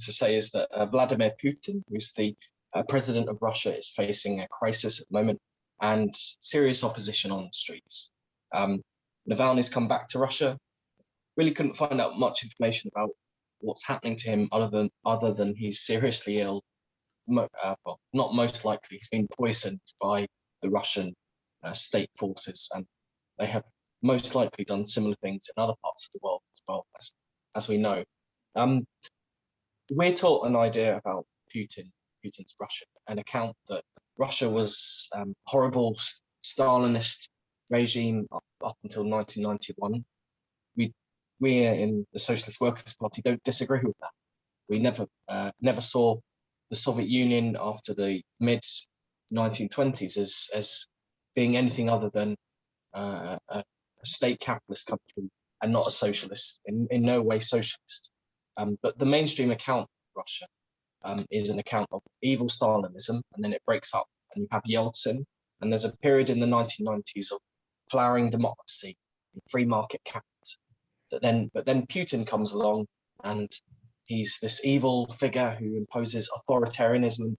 to say is that Vladimir Putin, who's the president of Russia, is facing a crisis at the moment and serious opposition on the streets. Navalny's come back to Russia. Really couldn't find out much information about what's happening to him other than he's seriously ill. Well, not most likely. He's been poisoned by the Russian state forces, and they have most likely done similar things in other parts of the world as well, as we know. We're taught an idea about Putin's Russia, an account that Russia was horrible Stalinist regime up until 1991. We in the Socialist Workers' Party don't disagree with that. We never saw the Soviet Union after the mid 1920s as being anything other than a state capitalist country and not a socialist, in no way socialist. But the mainstream account of Russia is an account of evil Stalinism, and then it breaks up, and you have Yeltsin, and there's a period in the 1990s of flowering democracy and free market capitalism. But then Putin comes along, and he's this evil figure who imposes authoritarianism.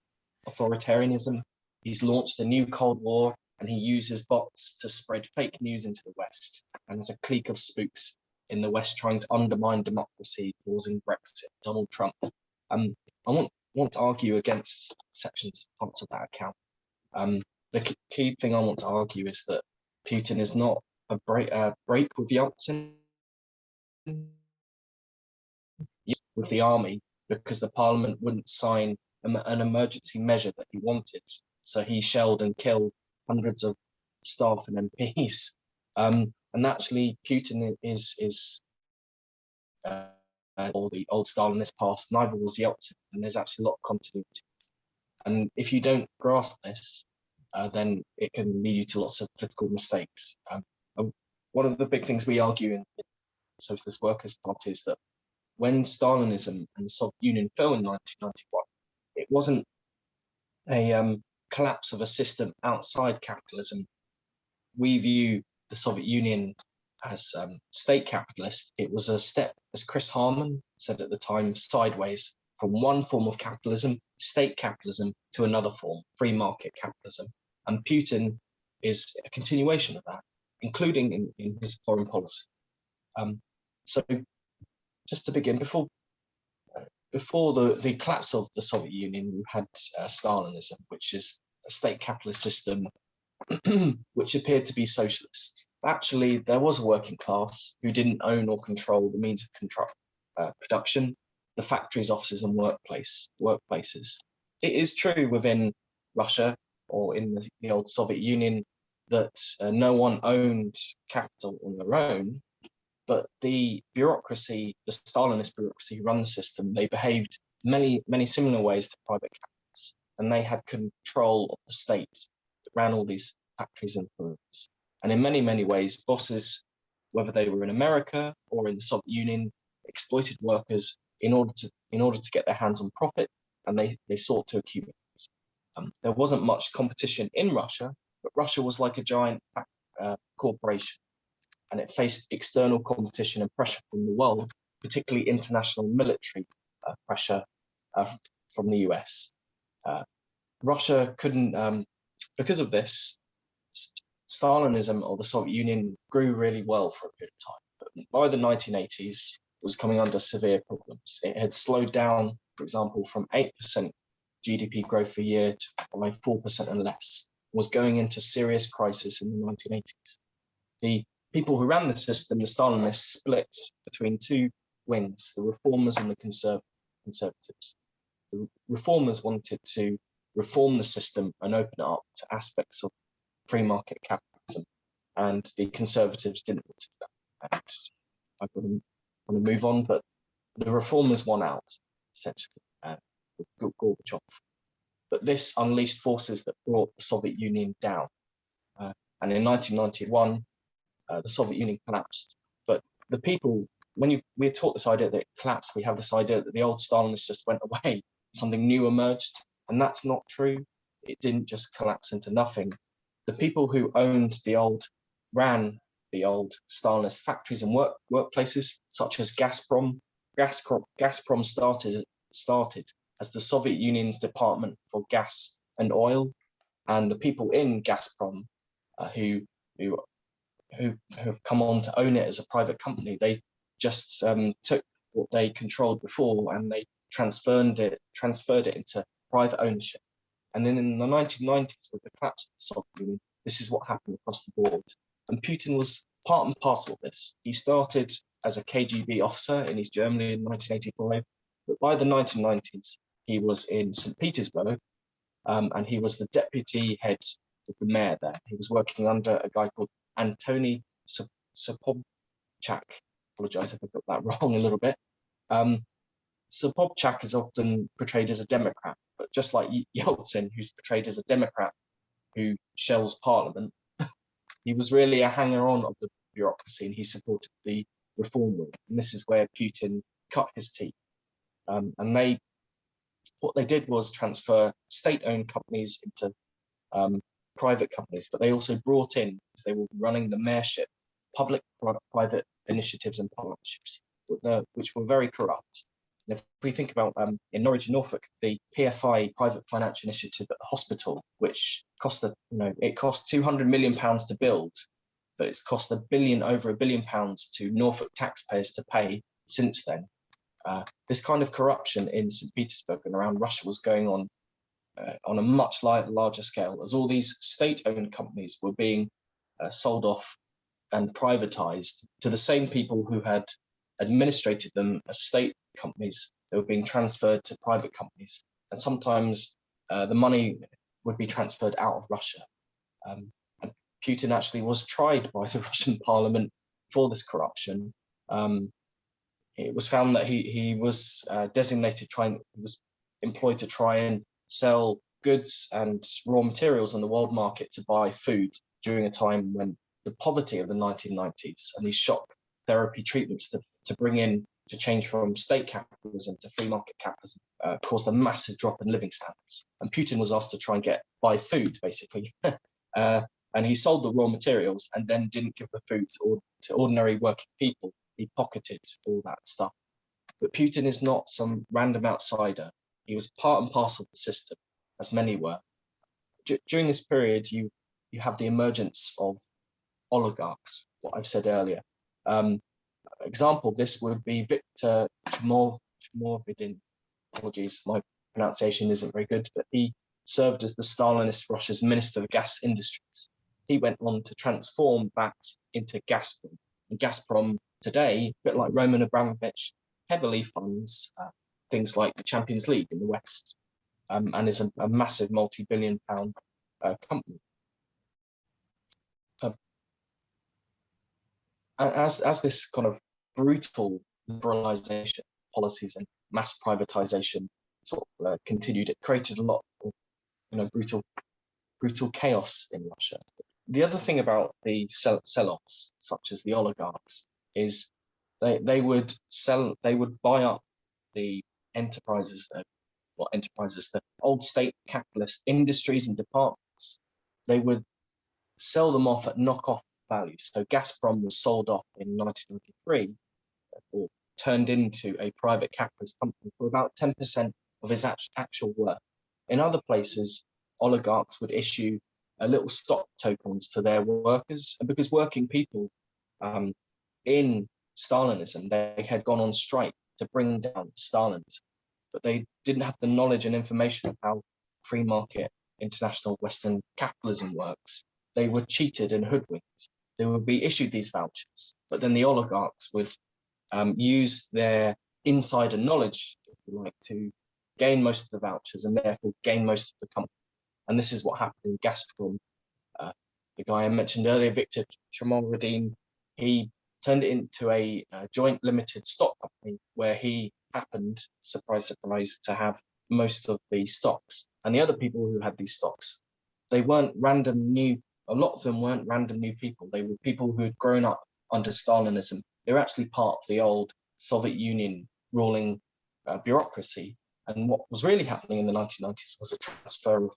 He's launched a new Cold War, and he uses bots to spread fake news into the West. And there's a clique of spooks in the West trying to undermine democracy, causing Brexit, Donald Trump. I want to argue against parts of that account. The key thing I want to argue is that Putin is not a break with Yeltsin, with the army, because the parliament wouldn't sign an emergency measure that he wanted. So he shelled and killed hundreds of staff and MPs. And actually, Putin is or the old Stalinist past, neither was Yeltsin, and there's actually a lot of continuity. And if you don't grasp this, then it can lead you to lots of political mistakes. One of the big things we argue in the Socialist Workers' Party is that when Stalinism and the Soviet Union fell in 1991, it wasn't a collapse of a system outside capitalism. We view the Soviet Union as state capitalist. It was a step, as Chris Harman said at the time, sideways from one form of capitalism, state capitalism, to another form, free market capitalism. And Putin is a continuation of that, including in his foreign policy. So just to begin, before the collapse of the Soviet Union, we had Stalinism, which is a state capitalist system which appeared to be socialist. Actually, there was a working class who didn't own or control the means of production, the factories, offices, and workplaces. It is true within Russia or in the old Soviet Union that no one owned capital on their own, but the bureaucracy, the Stalinist bureaucracy who run the system, they behaved many similar ways to private capitalists, and they had control of the state that ran all these factories and firms. And in many ways, bosses, whether they were in America or in the Soviet Union, exploited workers in order to get their hands on profit, and they sought to accumulate. There wasn't much competition in Russia, but Russia was like a giant corporation, and it faced external competition and pressure from the world, particularly international military pressure from the US. Russia couldn't, because of this, Stalinism or the Soviet Union grew really well for a period of time. But by the 1980s, it was coming under severe problems. It had slowed down, for example, from 8% GDP growth a year to by 4% and less, was going into serious crisis in the 1980s. The people who ran the system, the Stalinists, split between two wings, the reformers and the conservatives. The reformers wanted to reform the system and open it up to aspects of free market capitalism, and the conservatives didn't want to do that. And I want to move on, but the reformers won out, essentially, with Gorbachev. But this unleashed forces that brought the Soviet Union down. And in 1991, the Soviet Union collapsed. But the people, when we're taught this idea that it collapsed, we have this idea that the old Stalinists just went away, something new emerged, and that's not true. It didn't just collapse into nothing. The people who ran the old Stalinist factories and workplaces, such as Gazprom. Gazprom started started as the Soviet Union's Department for Gas and Oil, and the people in Gazprom who have come on to own it as a private company, they just took what they controlled before and they transferred it into private ownership. And then in the 1990s, with the collapse of the Soviet Union, this is what happened across the board. And Putin was part and parcel of this. He started as a KGB officer in East Germany in 1985, but by the 1990s, he was in St. Petersburg, and he was the deputy head of the mayor there. He was working under a guy called Antony Sobchak. Apologize if I got that wrong a little bit. Sobchak is often portrayed as a Democrat, but just like Yeltsin, who's portrayed as a Democrat who shells parliament, he was really a hanger-on of the bureaucracy, and he supported the reform movement. And this is where Putin cut his teeth. And what they did was transfer state-owned companies into private companies, but they also brought in, because they were running the mayorship, public-private initiatives and partnerships, which were very corrupt. And if we think about in Norwich, Norfolk, the PFI private financial initiative at the hospital, which cost it cost £200 million to build, but it's cost over £1 billion to Norfolk taxpayers to pay since then. This kind of corruption in St. Petersburg and around Russia was going on a much larger scale, as all these state-owned companies were being sold off and privatized to the same people who had administrated them as state companies. They were being transferred to private companies, and sometimes the money would be transferred out of Russia. And Putin actually was tried by the Russian parliament for this corruption. It was found that he was he was employed to try and sell goods and raw materials on the world market to buy food during a time when the poverty of the 1990s and these shock therapy treatments to bring in to change from state capitalism to free market capitalism caused a massive drop in living standards. And Putin was asked to buy food, basically. And he sold the raw materials and then didn't give the food to ordinary working people. He pocketed all that stuff. But Putin is not some random outsider. He was part and parcel of the system, as many were. During this period, you have the emergence of oligarchs, what I've said earlier. Example of this would be Viktor Chmurvidin. Apologies, my pronunciation isn't very good, but he served as the Stalinist Russia's Minister of Gas Industries. He went on to transform that into Gazprom. And Gazprom today, a bit like Roman Abramovich, heavily funds things like the Champions League in the West, and is a massive multi-billion-pound company. As this kind of brutal liberalization policies and mass privatization sort of continued, it created a lot of brutal chaos in Russia. The other thing about the sell-offs, such as the oligarchs, is they would buy up the enterprises, the old state capitalist industries and departments. They would sell them off at knockoff value. So Gazprom was sold off in 1993, or turned into a private capitalist company for about 10% of its actual worth. In other places, oligarchs would issue little stock tokens to their workers, and because working people in Stalinism, they had gone on strike to bring down Stalinism, but they didn't have the knowledge and information of how free market international Western capitalism works. They were cheated and hoodwinked. They would be issued these vouchers, but then the oligarchs would use their insider knowledge, if you like, to gain most of the vouchers and therefore gain most of the company. And this is what happened in Gazprom. The guy I mentioned earlier, Viktor Chmurvidin, he turned it into a joint limited stock company where he happened, surprise, surprise, to have most of the stocks. And the other people who had these stocks, they weren't a lot of them weren't random new people. They were people who had grown up under Stalinism. They were actually part of the old Soviet Union ruling bureaucracy. And what was really happening in the 1990s was a transfer of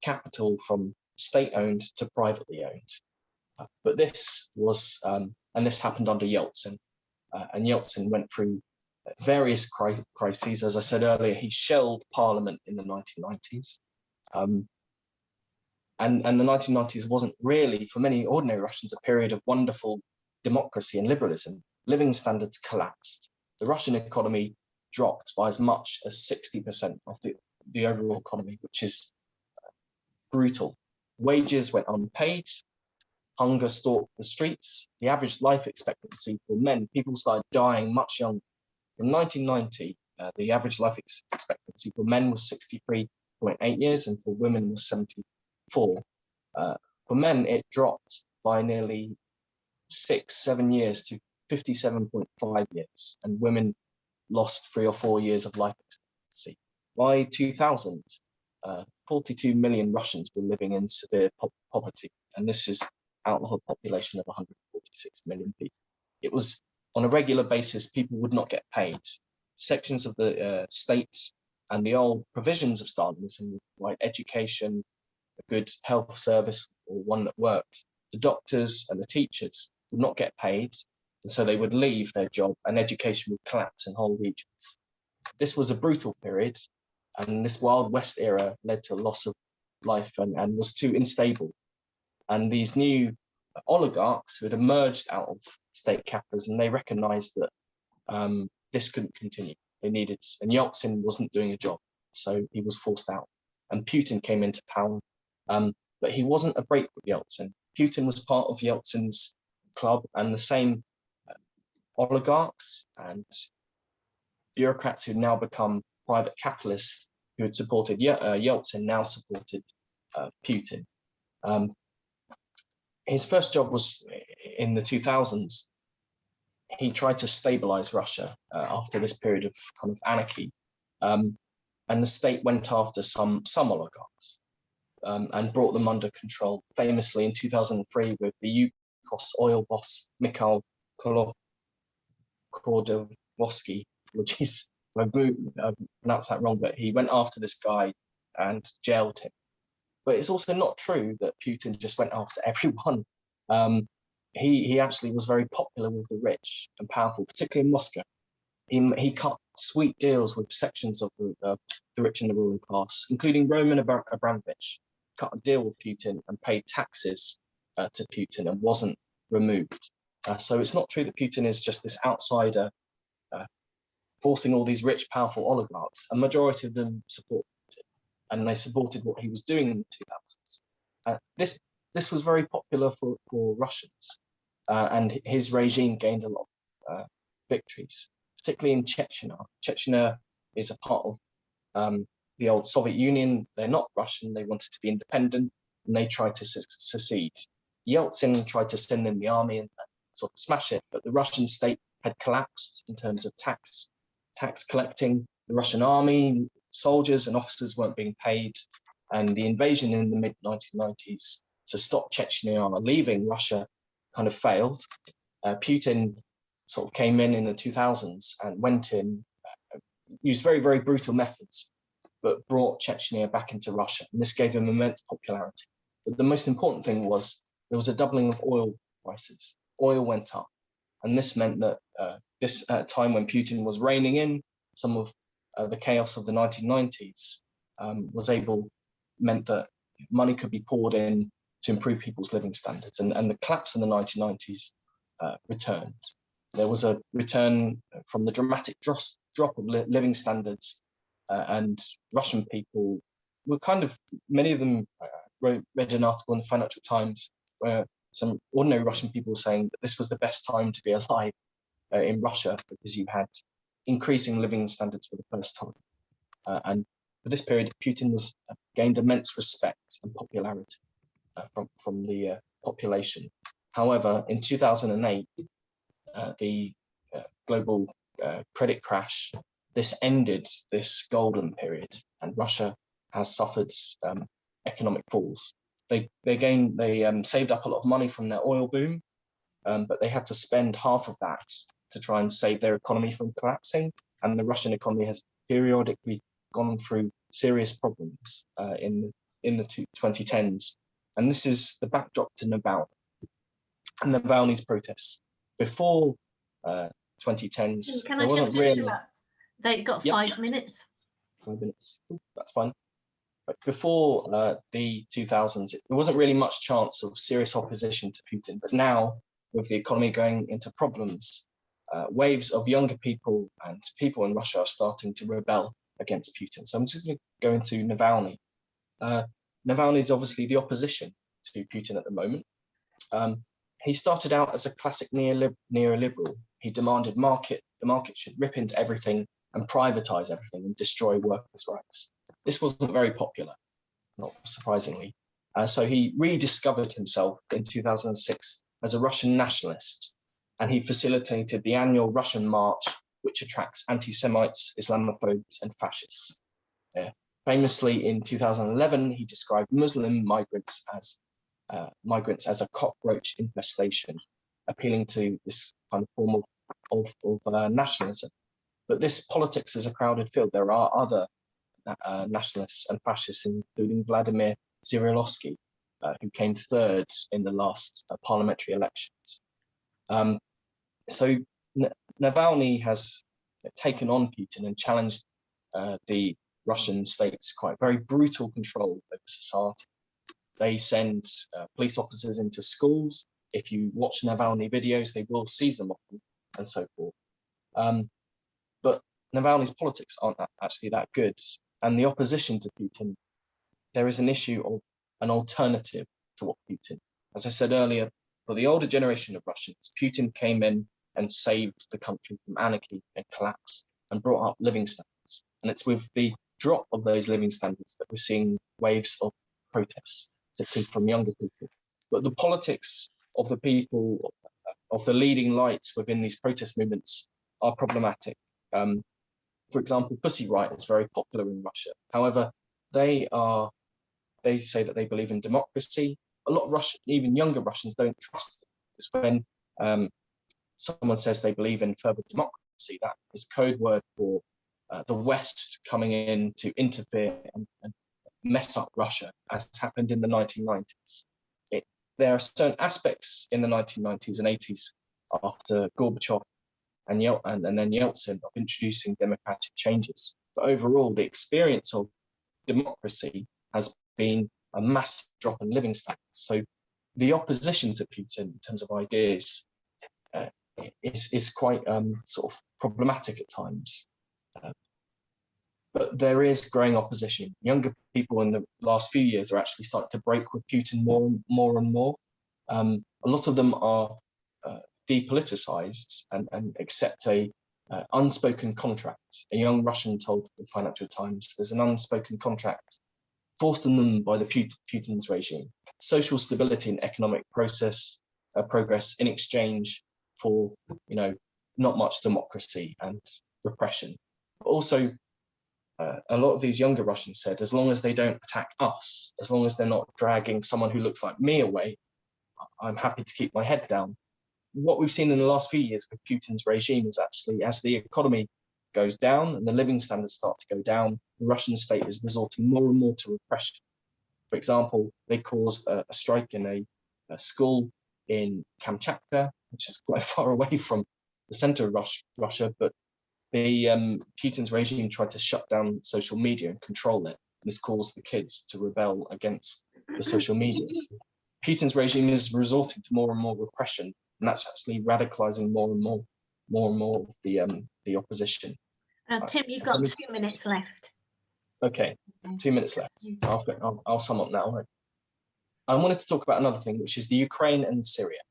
capital from state-owned to privately owned. But this was, and this happened under Yeltsin. And Yeltsin went through various crises. As I said earlier, he shelled parliament in the 1990s. And the 1990s wasn't really, for many ordinary Russians, a period of wonderful democracy and liberalism. Living standards collapsed. The Russian economy dropped by as much as 60% of the overall economy, which is brutal. Wages went unpaid, hunger stalked the streets. The average life expectancy for men, people started dying much younger. From 1990, the average life expectancy for men was 63.8 years, and for women was 74. For men, it dropped by nearly 6-7 years to 57.5 years, and women lost 3 or 4 years of life expectancy. By 2000, 42 million Russians were living in severe poverty, and this is out of a population of 146 million people. It was on a regular basis, people would not get paid. Sections of the state and the old provisions of Stalinism, like education, a good health service, or one that worked, the doctors and the teachers would not get paid, and so they would leave their job and education would collapse in whole regions. This was a brutal period, and this Wild West era led to a loss of life and was too unstable. And these new oligarchs who had emerged out of state capitalism, they recognized that this couldn't continue. They needed, and Yeltsin wasn't doing a job, so he was forced out. And Putin came into power, but he wasn't a break with Yeltsin. Putin was part of Yeltsin's club, and the same oligarchs and bureaucrats who'd now become private capitalists who had supported Yeltsin now supported Putin. His first job was in the 2000s. He tried to stabilize Russia after this period of kind of anarchy. And the state went after some oligarchs and brought them under control, famously in 2003 with the Yukos oil boss, Mikhail Khodorkovsky, which is, I pronounced that wrong, but he went after this guy and jailed him. But it's also not true that Putin just went after everyone. He actually was very popular with the rich and powerful, particularly in Moscow. He cut sweet deals with sections of the rich and the ruling class, including Roman Abramovich, cut a deal with Putin and paid taxes to Putin and wasn't removed. So it's not true that Putin is just this outsider forcing all these rich, powerful oligarchs. A majority of them support Putin, and they supported what he was doing in the 2000s. This was very popular for Russians, and his regime gained a lot of victories, particularly in Chechnya. Chechnya is a part of the old Soviet Union. They're not Russian, they wanted to be independent, and they tried to secede. Yeltsin tried to send in the army and sort of smash it, but the Russian state had collapsed in terms of tax collecting. The Russian army, soldiers and officers weren't being paid, and the invasion in the mid-1990s to stop Chechnya leaving Russia kind of failed. Putin sort of came in the 2000s and went in, used very, very brutal methods, but brought Chechnya back into Russia. And this gave him immense popularity. But the most important thing was there was a doubling of oil prices. Oil went up. And this meant that this time when Putin was reining in some of the chaos of the 1990s meant that money could be poured in to improve people's living standards. And the collapse in the 1990s returned. There was a return from the dramatic drop of living standards, and Russian people were many of them read an article in the Financial Times where some ordinary Russian people were saying that this was the best time to be alive in Russia because you had increasing living standards for the first time. And for this period, Putin gained immense respect and popularity from the population. However, in 2008, the global credit crash, this ended this golden period, and Russia has suffered economic falls. They saved up a lot of money from their oil boom, but they had to spend half of that to try and save their economy from collapsing. And the Russian economy has periodically gone through serious problems in the 2010s. And this is the backdrop to Navalny's protests. Before 2010s. Can There I wasn't just really. interrupt? They've got Yep. 5 minutes. 5 minutes. That's fine. But before the 2000s, there wasn't really much chance of serious opposition to Putin. But now, with the economy going into problems, waves of younger people and people in Russia are starting to rebel against Putin. So I'm just going to go into Navalny. Navalny is obviously the opposition to Putin at the moment. He started out as a classic neoliberal. He demanded the market should rip into everything and privatize everything and destroy workers' rights. This wasn't very popular, not surprisingly. So he rediscovered himself in 2006 as a Russian nationalist, and he facilitated the annual Russian March, which attracts anti-Semites, Islamophobes, and fascists. Famously, in 2011, he described Muslim migrants as a cockroach infestation, appealing to this kind of form of nationalism. But this politics is a crowded field. There are other nationalists and fascists, including Vladimir Zhirinovsky, who came third in the last parliamentary elections. So Navalny has taken on Putin and challenged the Russian state's quite very brutal control over society. They send police officers into schools. If you watch Navalny videos, they will seize them off them and so forth. But Navalny's politics aren't actually that good. And the opposition to Putin, there is an issue of an alternative to what Putin. As I said earlier, for the older generation of Russians, Putin came in and saved the country from anarchy and collapse and brought up living standards. And it's with the drop of those living standards that we're seeing waves of protests, particularly from younger people. But the politics of the people, of the leading lights within these protest movements are problematic. For example, Pussy Riot is very popular in Russia. However, they say that they believe in democracy. A lot of Russian, even younger Russians, don't trust them. Because when someone says they believe in further democracy, that is code word for the West coming in to interfere and mess up Russia, as happened in the 1990s. There are certain aspects in the 1990s and 80s after Gorbachev and then Yeltsin of introducing democratic changes. But overall, the experience of democracy has been a massive drop in living standards. So the opposition to Putin in terms of ideas is quite sort of problematic at times. But there is growing opposition. Younger people in the last few years are actually starting to break with Putin more and more. A lot of them are depoliticized and accept a unspoken contract. A young Russian told the Financial Times there's an unspoken contract forced on them by the Putin's regime. Social stability and economic progress in exchange for, not much democracy and repression. But also, a lot of these younger Russians said, as long as they don't attack us, as long as they're not dragging someone who looks like me away, I'm happy to keep my head down. What we've seen in the last few years with Putin's regime is actually, as the economy goes down and the living standards start to go down, the Russian state is resorting more and more to repression. For example, they caused a strike in a school in Kamchatka, which is quite far away from the center of Russia, but the Putin's regime tried to shut down social media and control it. This caused the kids to rebel against the social media. So Putin's regime is resorting to more and more repression, and that's actually radicalizing more and more of the opposition. Tim, you've got 2 minutes left. Okay, 2 minutes left. I'll sum up now. I wanted to talk about another thing, which is the Ukraine and Syria.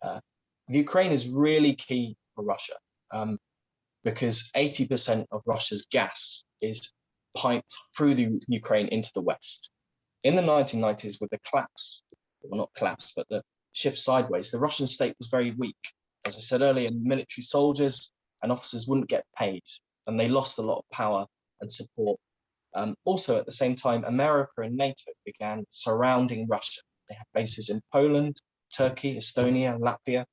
The Ukraine is really key for Russia because 80% of Russia's gas is piped through the Ukraine into the West. In the 1990s, with the collapse, well, not collapse, but the shift sideways, the Russian state was very weak. As I said earlier, military soldiers and officers wouldn't get paid, and they lost a lot of power and support. Also, at the same time, America and NATO began surrounding Russia. They had bases in Poland, Turkey, Estonia, Latvia,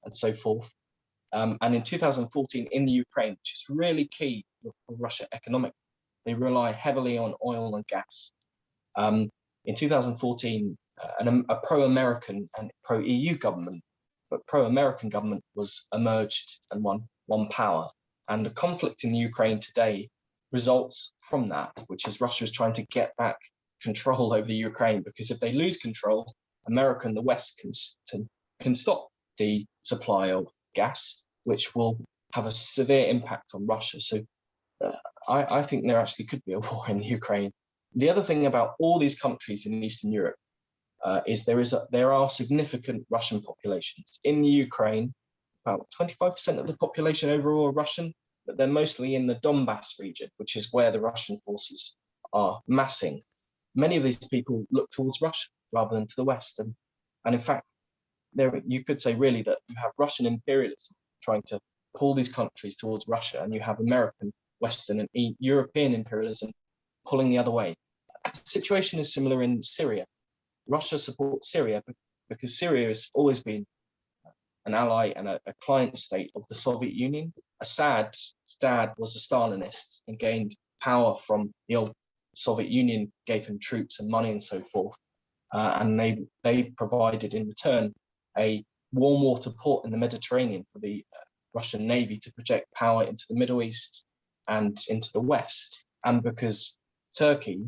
and so forth. And in 2014, in the Ukraine, which is really key for Russia economically, they rely heavily on oil and gas. In 2014, a pro-American and pro-EU government but pro-American government was emerged and won power. And the conflict in Ukraine today results from that, which is Russia is trying to get back control over Ukraine, because if they lose control, America and the West can stop the supply of gas, which will have a severe impact on Russia. So I think there actually could be a war in Ukraine. The other thing about all these countries in Eastern Europe is there are significant Russian populations. In Ukraine, about 25% of the population overall are Russian, but they're mostly in the Donbass region, which is where the Russian forces are massing. Many of these people look towards Russia rather than to the West. And in fact, you could say really that you have Russian imperialism trying to pull these countries towards Russia, and you have American, Western, and European imperialism pulling the other way. The situation is similar in Syria. Russia supports Syria because Syria has always been an ally and a client state of the Soviet Union. Assad's dad was a Stalinist and gained power from the old Soviet Union, gave him troops and money and so forth. And they provided in return a warm water port in the Mediterranean for the Russian Navy to project power into the Middle East and into the West. And because Turkey,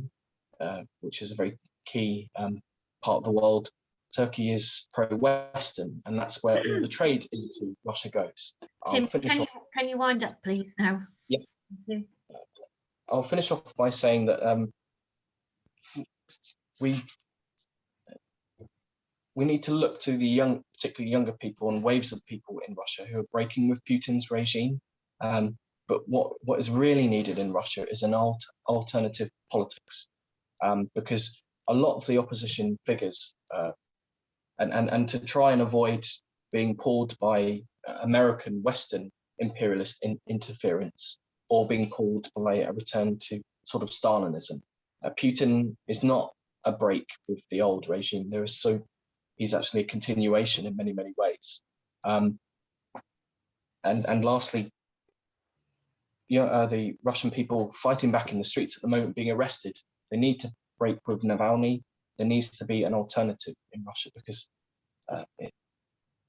which is a very key part of the world, Turkey is pro-Western, and that's where all the trade into Russia goes. Tim, can you wind up, please, now? Yeah. I'll finish off by saying that we need to look to the particularly younger people and waves of people in Russia who are breaking with Putin's regime. But what is really needed in Russia is an alternative politics, because a lot of the opposition figures, and to try and avoid being pulled by American Western imperialist interference, or being pulled by a return to sort of Stalinism. Putin is not a break with the old regime. He's actually a continuation in many, many ways. And lastly, the Russian people fighting back in the streets at the moment, being arrested, they need to break with Navalny. There needs to be an alternative in Russia, because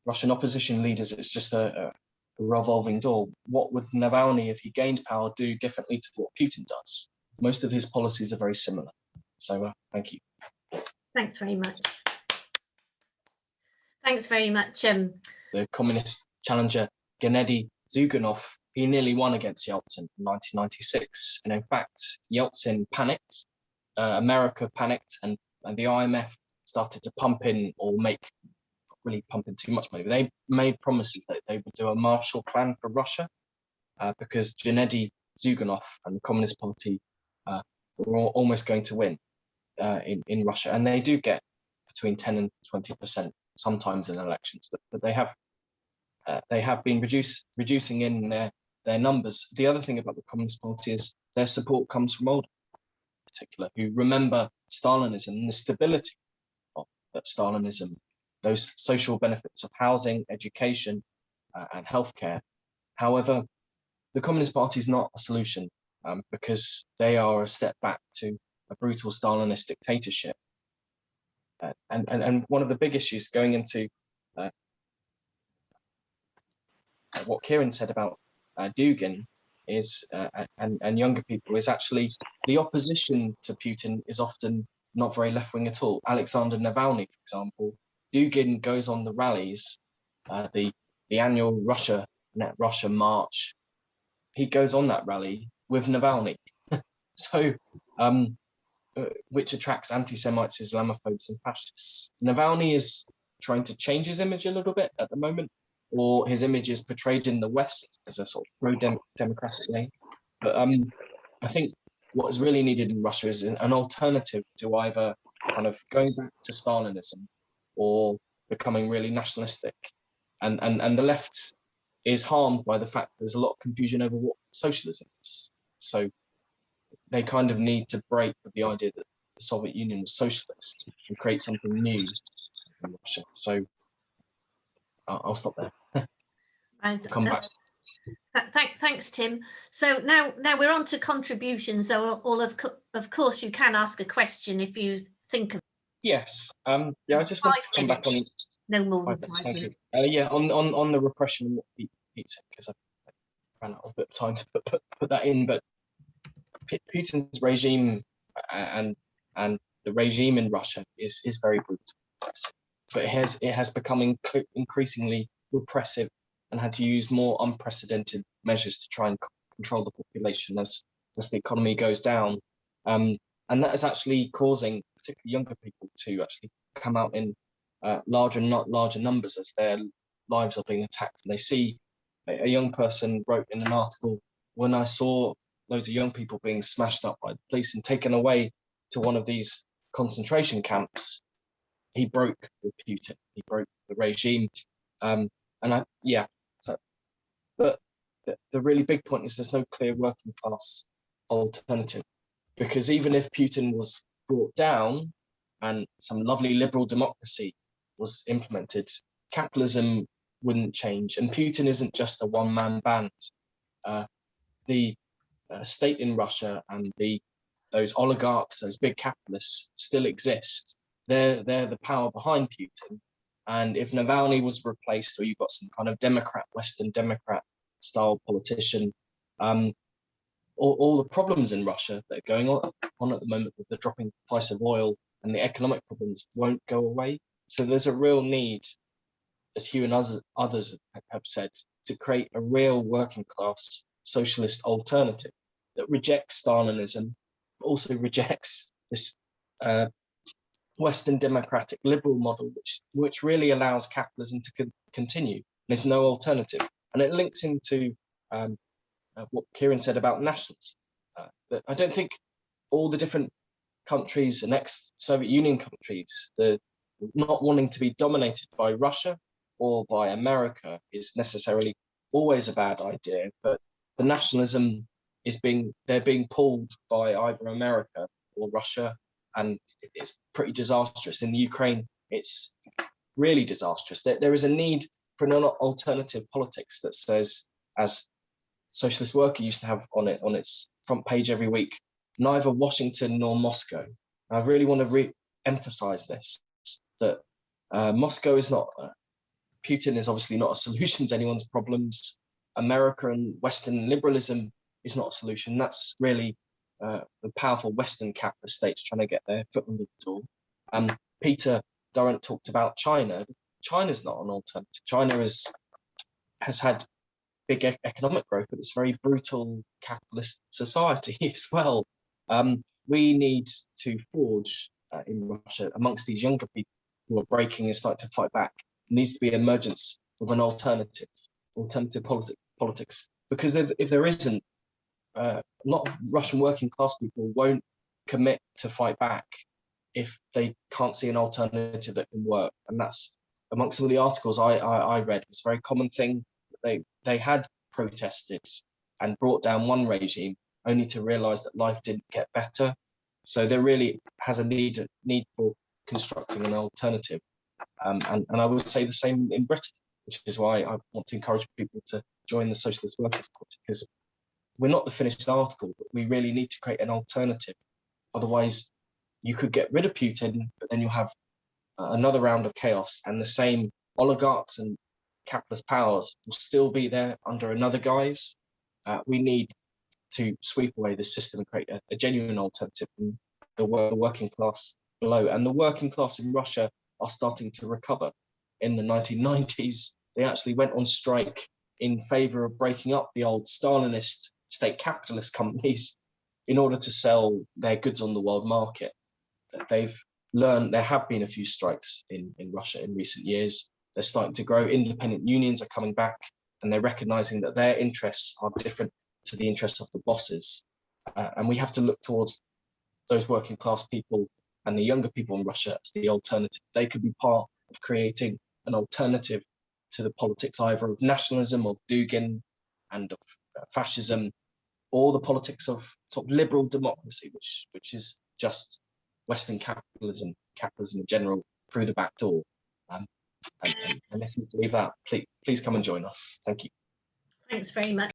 Russian opposition leaders, it's just a revolving door. What would Navalny, if he gained power, do differently to what Putin does? Most of his policies are very similar. So thank you. Thanks very much. Thanks very much. The communist challenger Gennady Zyuganov, he nearly won against Yeltsin in 1996. And in fact, Yeltsin panicked, America panicked, and the IMF started to pump in, or not really pump in too much money. They made promises that they would do a Marshall Plan for Russia, because Gennady Zyuganov and the Communist Party were almost going to win in Russia. And they do get between 10 and 20% sometimes in elections, but they have been reducing in their numbers. The other thing about the Communist Party is their support comes from older, in particular, who remember Stalinism and the stability of that Stalinism, those social benefits of housing, education, and healthcare. However, the Communist Party is not a solution, because they are a step back to a brutal Stalinist dictatorship. And one of the big issues going into what Kieran said about Dugin is, and younger people, is actually the opposition to Putin is often not very left-wing at all. Alexander Navalny, for example, Dugin goes on the rallies, the annual Russia March. He goes on that rally with Navalny. So, which attracts anti-Semites, Islamophobes, and fascists. Navalny is trying to change his image a little bit at the moment, or his image is portrayed in the West as a sort of pro-democratic name. But I think what is really needed in Russia is an alternative to either kind of going back to Stalinism or becoming really nationalistic. And the left is harmed by the fact there's a lot of confusion over what socialism is. So they kind of need to break with the idea that the Soviet Union was socialist and create something new in Russia. So I'll stop there. Come back. Thanks, Tim. So now we're on to contributions. So of course you can ask a question if you think of. Yes. Yeah, I just want to come back on No more Right, than thanks, 5 thank you. minutes. Yeah, on the repression and what Pete said, because I ran out of a bit of time to put that in, but Putin's regime and the regime in Russia is very brutal, but it has become increasingly repressive and had to use more unprecedented measures to try and control the population as the economy goes down, and that is actually causing particularly younger people to actually come out in larger numbers as their lives are being attacked. And they see a young person wrote in an article, when I saw loads of young people being smashed up by the police and taken away to one of these concentration camps, he broke with Putin. He broke the regime. But the really big point is there's no clear working class alternative, because even if Putin was brought down and some lovely liberal democracy was implemented, capitalism wouldn't change. And Putin isn't just a one-man band. The state in Russia and those oligarchs, those big capitalists, still exist. They're the power behind Putin. And if Navalny was replaced, or you've got some kind of Western Democrat style politician, all the problems in Russia that are going on at the moment with the dropping price of oil and the economic problems won't go away. So there's a real need, as Hugh and others have said, to create a real working class socialist alternative that rejects Stalinism, but also rejects this Western democratic liberal model, which really allows capitalism to continue. There's no alternative. And it links into what Kieran said about nationalism. That I don't think all the different countries and ex-Soviet Union countries, the not wanting to be dominated by Russia or by America is necessarily always a bad idea, but the nationalism they're being pulled by either America or Russia, and it's pretty disastrous. In the Ukraine, it's really disastrous. There is a need for an alternative politics that says, as Socialist Worker used to have on its front page every week, neither Washington nor Moscow. And I really want to re-emphasize this, that Moscow is not, Putin is obviously not a solution to anyone's problems. America and Western liberalism is not a solution. That's really the powerful Western capitalist states trying to get their foot in the door. Peter Durrant talked about China. China's not an alternative. China has had big economic growth, but it's a very brutal capitalist society as well. We need to forge in Russia amongst these younger people who are breaking and starting to fight back. There needs to be an emergence of an alternative politics, because if there isn't, a lot of Russian working class people won't commit to fight back if they can't see an alternative that can work. And that's amongst some of the articles I read, it's a very common thing. They had protested and brought down one regime only to realize that life didn't get better. So there really has a need for constructing an alternative. And I would say the same in Britain, which is why I want to encourage people to join the Socialist Workers' Party, because we're not the finished article, but we really need to create an alternative. Otherwise, you could get rid of Putin, but then you'll have another round of chaos, and the same oligarchs and capitalist powers will still be there under another guise. We need to sweep away this system and create a genuine alternative from the working class below. And the working class in Russia are starting to recover. In the 1990s, they actually went on strike in favor of breaking up the old Stalinist state capitalist companies in order to sell their goods on the world market. They've learned, there have been a few strikes in Russia in recent years. They're starting to grow. Independent unions are coming back, and they're recognizing that their interests are different to the interests of the bosses. And we have to look towards those working class people and the younger people in Russia as the alternative. They could be part of creating an alternative to the politics either of nationalism, of Dugin, and of fascism, or the politics of sort of liberal democracy, which is just Western capitalism in general, through the back door. And if you believe that, please come and join us. Thank you. Thanks very much.